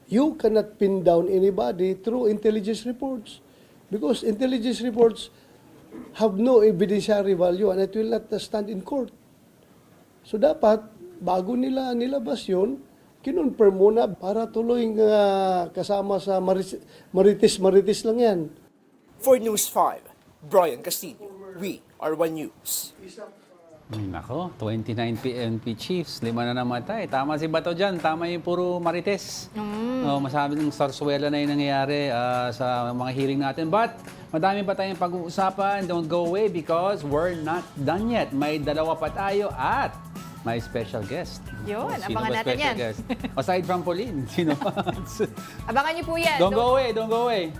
You cannot pin down anybody through intelligence reports because intelligence reports have no evidentiary value and it will not stand in court. So dapat, bago nila nilabas yun, kinonfirm muna para tuloy kasama sa maritis lang yan. For News 5, Brian Castillo, we are One News. Nako, 29 PNP chiefs, 5 na namatay. Tama si Bato dyan, tama yung puro marites. Masabi ng sarsuela na yung nangyayari sa mga hearing natin. But, madami pa tayong pag-uusapan. Don't go away because we're not done yet. May 2 pa tayo at may special guest. Yun, Sino abangan ba natin special yan. guest? Aside from Pauline, sino pa? Abangan niyo po yan. Don't go away, don't go away.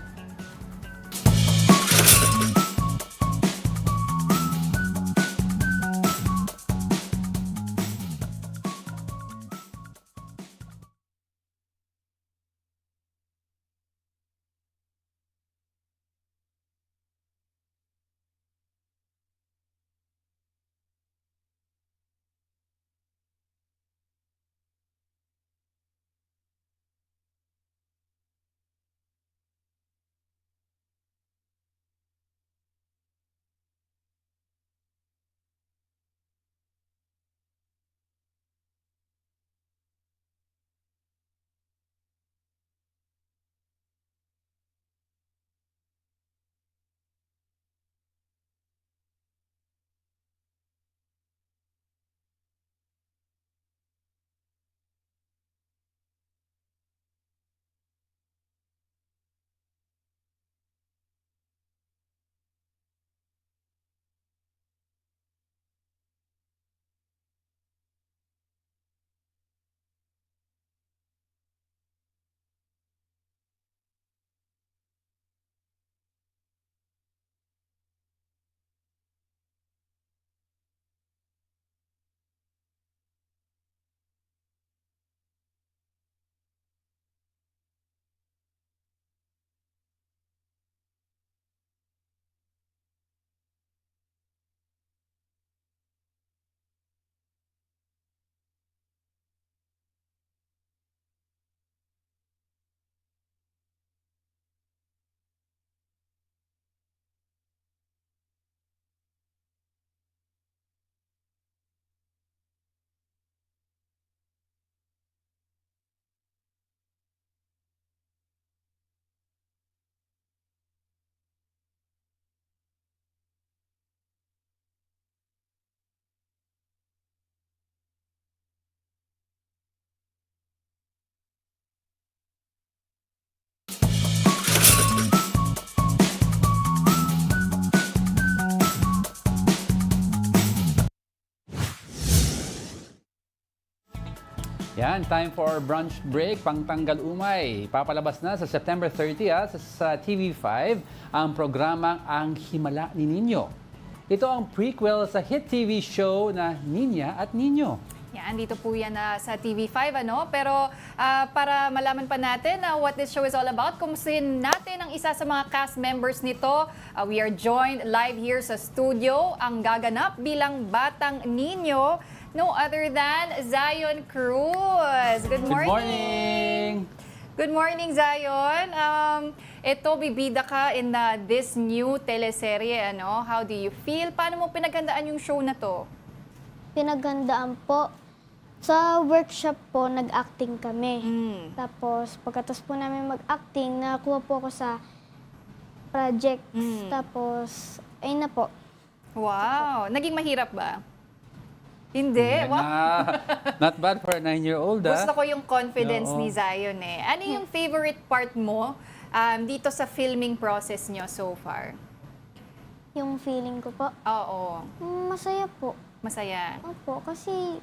Yan, time for our brunch break. Pangtanggal umay. Papalabas na sa September 30 sa TV5 ang programang Ang Himala ni Niño. Ito ang prequel sa hit TV show na Niña at Niño. Yan, dito po yan sa TV5, ano? Pero para malaman pa natin what this show is all about, kumustahin natin ang isa sa mga cast members nito. We are joined live here sa studio, ang gaganap bilang Batang Niño, no other than Zion Cruz. Good morning! Good morning! Good morning, Zion. Ito, bibida ka in this new teleserye, ano? How do you feel? Paano mo pinaghandaan yung show na to? Pinaghandaan po. Sa workshop po, nag-acting kami. Tapos, pagkatapos po namin mag-acting, nakakuha po ako sa project. Tapos, ayun na po. Wow! Naging mahirap ba? Hindi. Yan Wow. na. Not bad for a 9-year-old, Gusto ko yung confidence Oo. ni Zion eh. Ano yung favorite part mo dito sa filming process nyo so far? Yung feeling ko po, Oo. masaya po. Masaya. Opo, kasi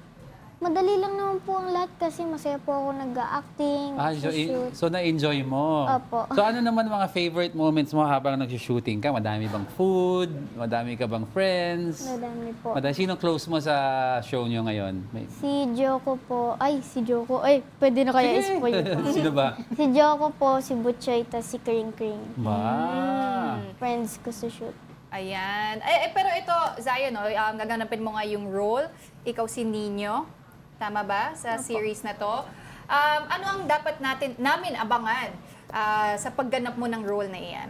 madali lang naman po ang lahat kasi masaya po ako nag-acting, shoot. So na-enjoy mo? Opo. So ano naman mga favorite moments mo habang nag-shooting ka? Madami bang food? Madami ka bang friends? Madami po. Sinong close mo sa show nyo ngayon? Si Joko po, si Joko, pwede na kaya Sige. spoil po. Sino ba? Si Joko po, si Butchoy, tas si Kring Kring. Ba? Friends ko sa shoot. Ayan. Pero ito, Zion, gaganapin mo nga yung role. Ikaw si Nino. Tama ba? Sa series na to. Ano ang dapat namin abangan sa pagganap mo ng role na iyan?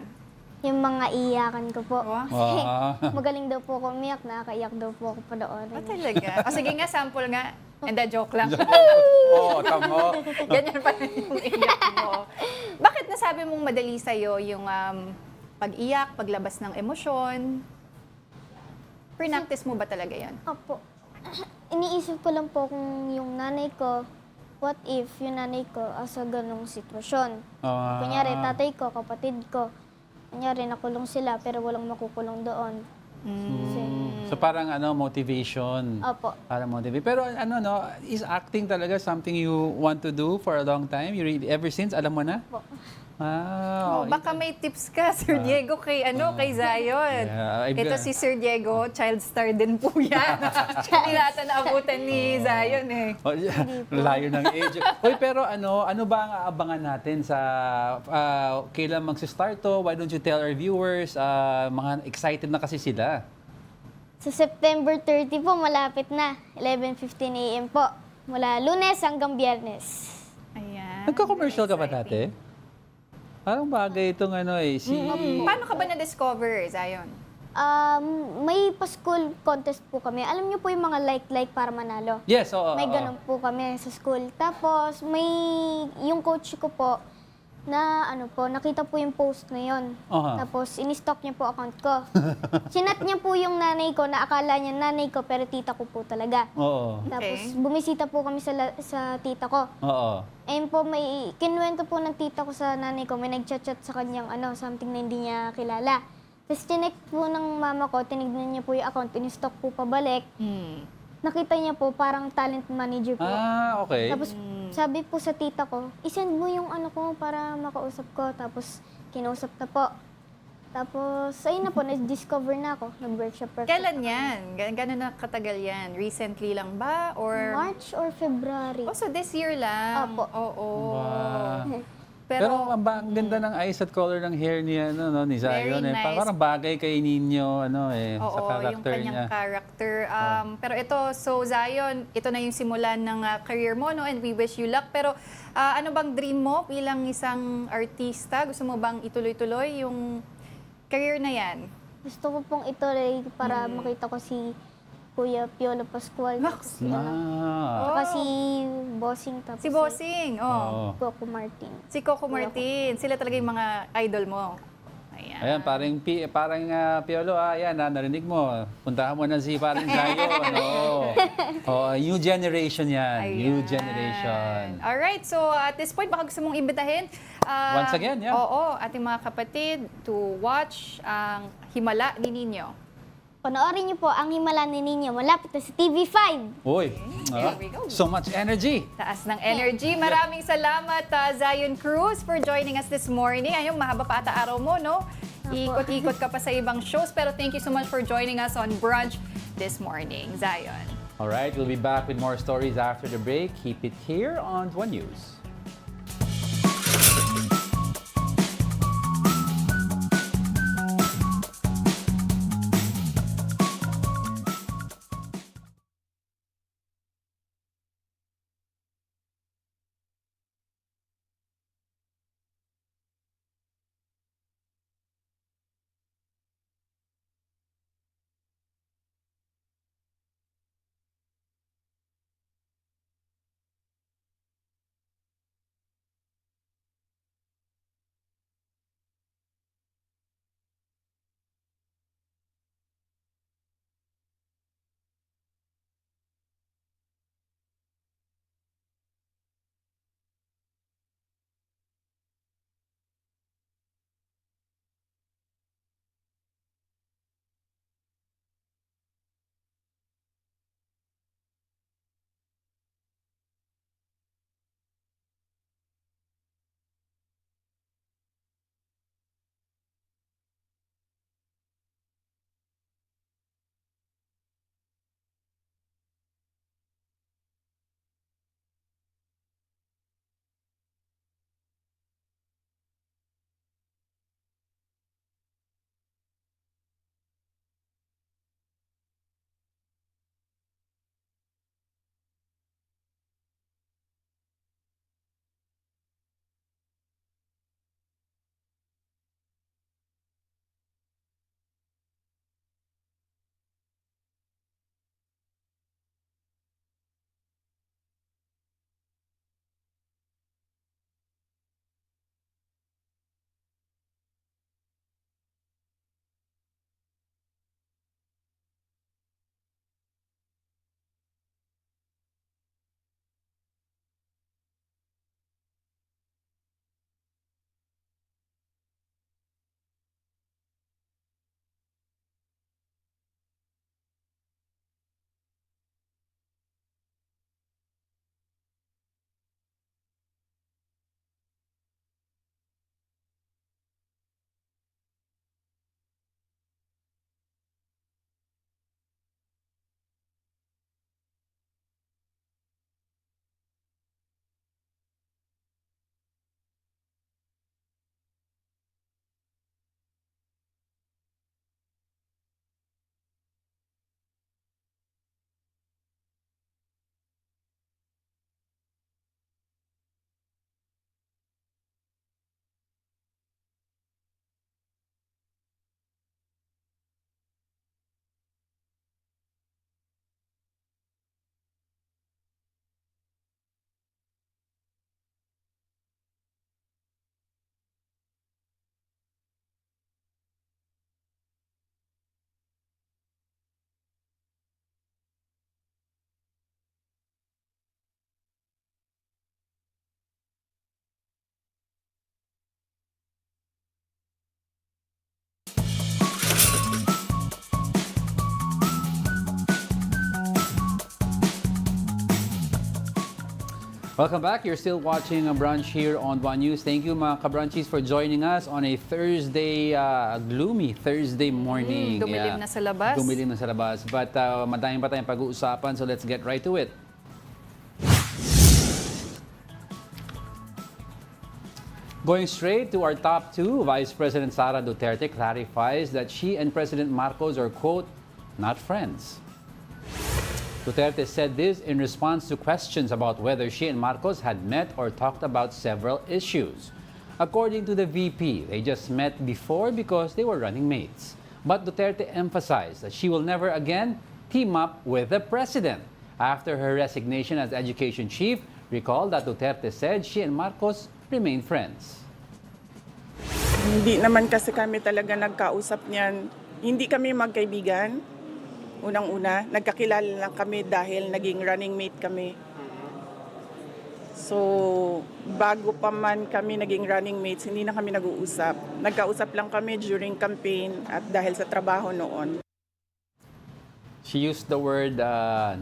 Yung mga iyakan ko po. Wow. Kasi magaling daw po ako umiyak, nakakaiyak daw po ako panoorin. Talaga? Sige nga, sample nga. And joke lang. Oo, tamo. Ganyan pa rin yung iyak mo. Bakit nasabi mong madali sa'yo yung pag-iyak, paglabas ng emosyon? Practice mo ba talaga yan? Opo. Iniisip ko lang po kung yung nanay ko, what if yung nanay ko sa ganong sitwasyon? Kunyari, tatay ko, kapatid ko, kunyari, nakulong sila pero walang makukulong doon. So parang motivation. Opo. Para motivate. Pero is acting talaga something you want to do for a long time? You really, ever since, alam mo na? Opo. Baka may tips ka, Sir Diego, kay Zion. Yeah, Ito si Sir Diego, child star din po yan. Hindi natin naabutan ni Zion eh. Layo ng age. Uy, pero ano ba ang aabangan natin sa kailan magsi-start to? Why don't you tell our viewers? Mga excited na kasi sila. Sa September 30 po, malapit na. 11:15 a.m. po. Mula Lunes hanggang Biyernes. Ayan. Nagko-commercial ka ba dati? Parang bagay itong Paano ka ba na-discover, Zion? May pa-school contest po kami. Alam niyo po yung mga like para manalo. Yes, oo. May ganun po kami sa school. Tapos, may yung coach ko po, na nakita po yung post na yun. Tapos, in-stalk niya po account ko. Sinat niya po yung nanay ko, na akala niya nanay ko, pero tita ko po talaga. Oo. Tapos, bumisita po kami sa tita ko. Oo. Ayun po, may kinuwento po ng tita ko sa nanay ko, may nag-chat sa kanyang something na hindi niya kilala. Tapos, tinek po ng mama ko, tinignan niya po yung account, in-stalk po pabalik. Nakita niya po, parang talent manager po. Okay. Tapos, sabi po sa tita ko, isend mo yung ko para makausap ko. Tapos, kinausap na po. Tapos, ayun na po, na-discover na ako. Nag-workshop po. Kailan yan? Gano'n na katagal yan? Recently lang ba? Or March or February. so this year lang? Opo. Oo. Wow. Pero ang ganda ng eyes at color ng hair niya, ni Zion. Very nice. Parang bagay kay Ninyo, sa Oo, character yung kanyang niya. character. Pero ito, so Zion, ito na yung simulan ng career mo, no? And we wish you luck. Pero ano bang dream mo bilang isang artista? Gusto mo bang ituloy-tuloy yung career na yan? Gusto ko pong ituloy para makita ko si Kuya Piolo Pascual. Saka si Bossing. Tapos Si Bossing, Coco Martin. Si Coco Martin. Sila talaga yung mga idol mo. Ayan, parang Piolo, narinig mo. Puntahan mo na si parang Zion. New generation yan. Ayan. New generation. Alright, so at this point, baka gusto mong imbitahin. Once again, yeah. Oo, ating mga kapatid to watch ang Himala ni Niño. Panoorin niyo po ang Himala ni Ninyo malapit na sa TV5. Uy, There we go. so much energy. Taas ng energy. Maraming salamat, Zion Cruz, for joining us this morning. Ayun, mahaba pa ata araw mo, no? Ikot-ikot ka pa sa ibang shows. Pero thank you so much for joining us on Brunch this morning, Zion. All right, we'll be back with more stories after the break. Keep it here on One News. Welcome back. You're still watching a brunch here on One News. Thank you mga kabrunchies for joining us on a Thursday, gloomy Thursday morning. Dumilim na sa labas. Dumilim na sa labas. But madaming pa tayong pag-uusapan, so let's get right to it. Going straight to our top two, Vice President Sara Duterte clarifies that she and President Marcos are, quote, not friends. Duterte said this in response to questions about whether she and Marcos had met or talked about several issues. According to the VP, they just met before because they were running mates. But Duterte emphasized that she will never again team up with the president. After her resignation as education chief, recall that Duterte said she and Marcos remain friends. Hindi naman kasi kami talaga nagkausap niyan. Hindi kami magkaibigan. Unang-una, nagkakilala lang kami dahil naging running mate kami. So, bago pa man kami naging running mates, hindi na kami nag-uusap. Nagkausap lang kami during campaign at dahil sa trabaho noon. She used the word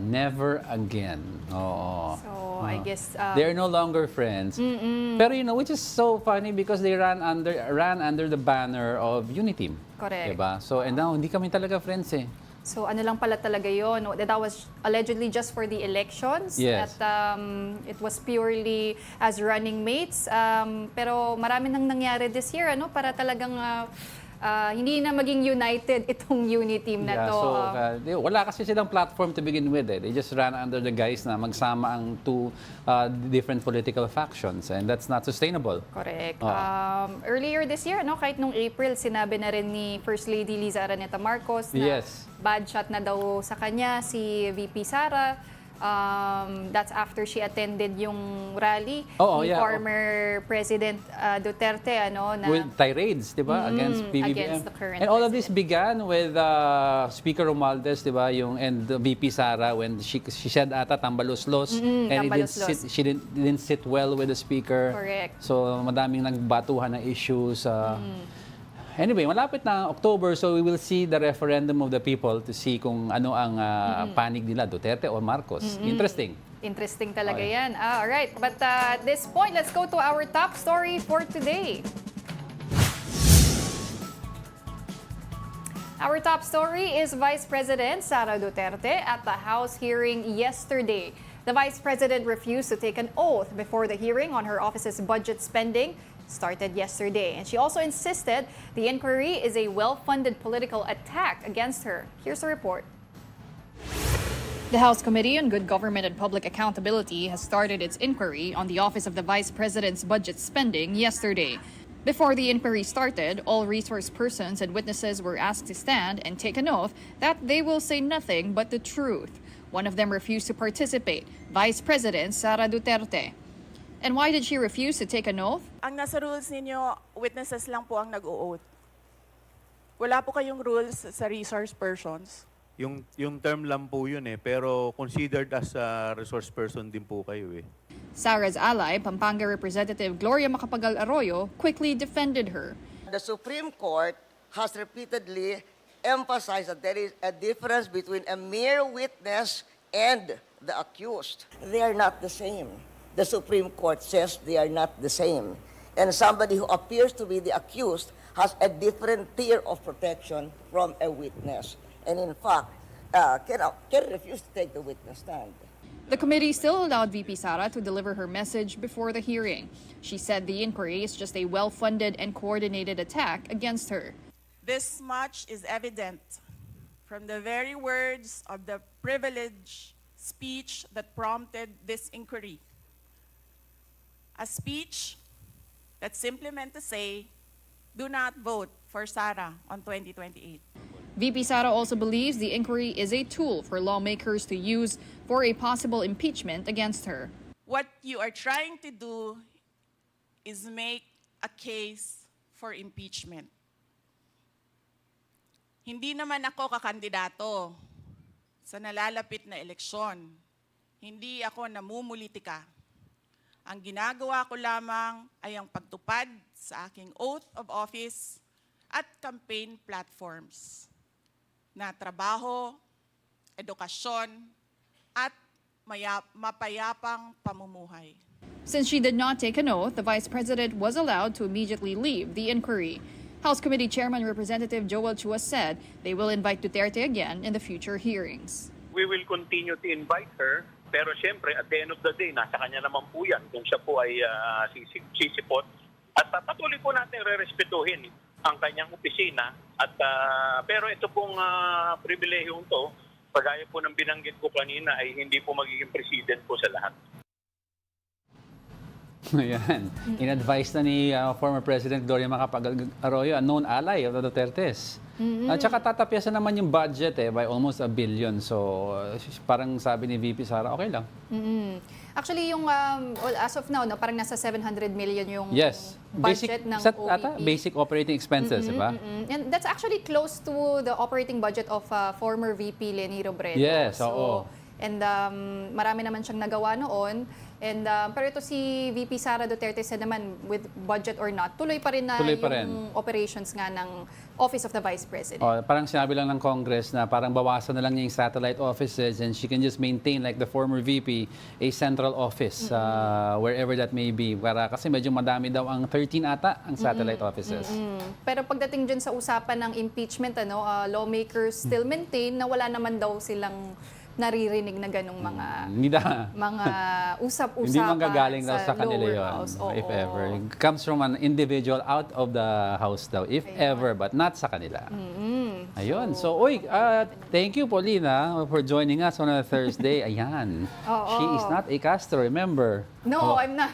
never again. Oo. So, I guess... They're no longer friends. Pero which is so funny because they ran under the banner of Uniteam. Correct. Diba? So, and now, hindi kami talaga friends eh. So ano lang pala talaga yun. That was allegedly just for the elections. Yes. At it was purely as running mates. Pero marami nang nangyari this year para talagang hindi na maging united itong Uniteam na to. So, wala kasi silang platform to begin with. They just ran under the guise na magsama ang two different political factions and that's not sustainable. Correct. Earlier this year, kahit nung April, sinabi na rin ni First Lady Liza Araneta Marcos na bad shot na daw sa kanya si VP Sara. That's after she attended yung rally ni former President Duterte na with tirades, 'di ba, against PBBM. Against the current and all of this began with Speaker Romualdez, 'di ba, and VP Sara when she said ata tambaluslos and she didn't sit well with the speaker. Correct. So madaming nagbatuhan na issues. Anyway, malapit na October, so we will see the referendum of the people to see kung ano ang panig nila, Duterte or Marcos. Interesting. Interesting talaga yan. Alright, but at this point, let's go to our top story for today. Our top story is Vice President Sara Duterte at the House hearing yesterday. The Vice President refused to take an oath before the hearing on her office's budget spending started yesterday. And she also insisted the inquiry is a well-funded political attack against her. Here's the report. The House Committee on Good Government and Public Accountability has started its inquiry on the Office of the Vice President's budget spending yesterday. Before the inquiry started, all resource persons and witnesses were asked to stand and take an oath that they will say nothing but the truth. One of them refused to participate, Vice President Sara Duterte. And why did she refuse to take an oath? Ang nasa rules ninyo, witnesses lang po ang nag-o-oath. Wala po kayong rules sa resource persons. Yung term lang po yun pero considered as a resource person din po kayo Sara's ally, Pampanga Representative Gloria Macapagal Arroyo, quickly defended her. The Supreme Court has repeatedly emphasized that there is a difference between a mere witness and the accused. They are not the same. The Supreme Court says they are not the same. And somebody who appears to be the accused has a different tier of protection from a witness. And in fact, can refuse to take the witness stand. The committee still allowed VP Sara to deliver her message before the hearing. She said the inquiry is just a well-funded and coordinated attack against her. This much is evident from the very words of the privileged speech that prompted this inquiry. A speech that simply meant to say, do not vote for Sara on 2028. VP Sara also believes the inquiry is a tool for lawmakers to use for a possible impeachment against her. What you are trying to do is make a case for impeachment. Hindi naman ako kakandidato sa nalalapit na eleksyon. Hindi ako namumulitika. Ang ginagawa ko lamang ay ang pagtupad sa aking oath of office at campaign platforms na trabaho, edukasyon, at mapayapang pamumuhay. Since she did not take an oath, the Vice President was allowed to immediately leave the inquiry. House Committee Chairman Representative Joel Chua said they will invite Duterte again in the future hearings. We will continue to invite her, pero siyempre at the end of the day, nasa kanya naman po yan kung siya po ay sisipot. At patuloy po natin re-respetuhin ang kanyang opisina. At pero ito pong pribilehiyong to, pagaya po ng binanggit ko kanina, ay hindi po magiging president po sa lahat. Ayan. In-advise na ni former President Gloria Macapagal Arroyo, a known ally of the Dutertes. At saka tatapyasan naman yung budget by almost $1 billion. So parang sabi ni VP Sara, okay lang. Actually, yung as of now, parang nasa 700 million yung budget ng OVP. Basic operating expenses, diba? And that's actually close to the operating budget of former VP Leni Robredo. Yes, so, and marami naman siyang nagawa noon. And pero ito si VP Sara Duterte said naman, with budget or not, tuloy pa rin na Tuloy pa yung operations nga ng Office of the Vice President. Parang sinabi lang ng Congress na parang bawasan na lang niya yung satellite offices and she can just maintain, like the former VP, a central office wherever that may be. Kasi medyo madami daw ang 13 ata ang satellite offices. Pero pagdating dyan sa usapan ng impeachment, lawmakers still maintain na wala naman daw silang naririnig na ganong mga usap-usapan. Hindi manggagaling daw sa kanila lower yun, house. if ever. It comes from an individual out of the house daw, if ever, but not sa kanila. Ayun. So, thank you, Paulina, for joining us on a Thursday. Ayan. She is not a Castro, remember? No, I'm not.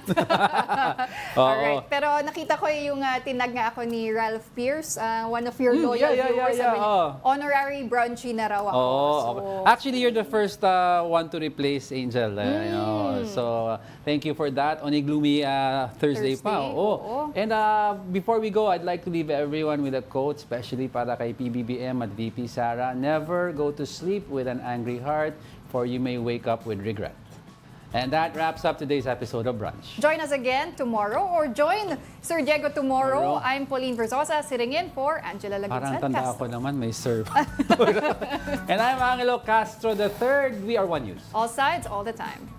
Alright. Pero nakita ko yung tinag nga ako ni Ralph Pierce, one of your loyal viewers. Sabi niya, honorary brunchy na raw ako. Actually, you're the first one to replace Angel. So, thank you for that. On a gloomy Thursday pa. And before we go, I'd like to leave everyone with a quote, especially para kay PBBM at VP Sara. Never go to sleep with an angry heart, for you may wake up with regret. And that wraps up today's episode of Brunch. Join us again tomorrow or join Sir Diego tomorrow. I'm Pauline Verzosa sitting in for Angela Parang Lagusan tanda Castro. ako naman, may serve. And I'm Angelo Castro III. We are One News. All sides, all the time.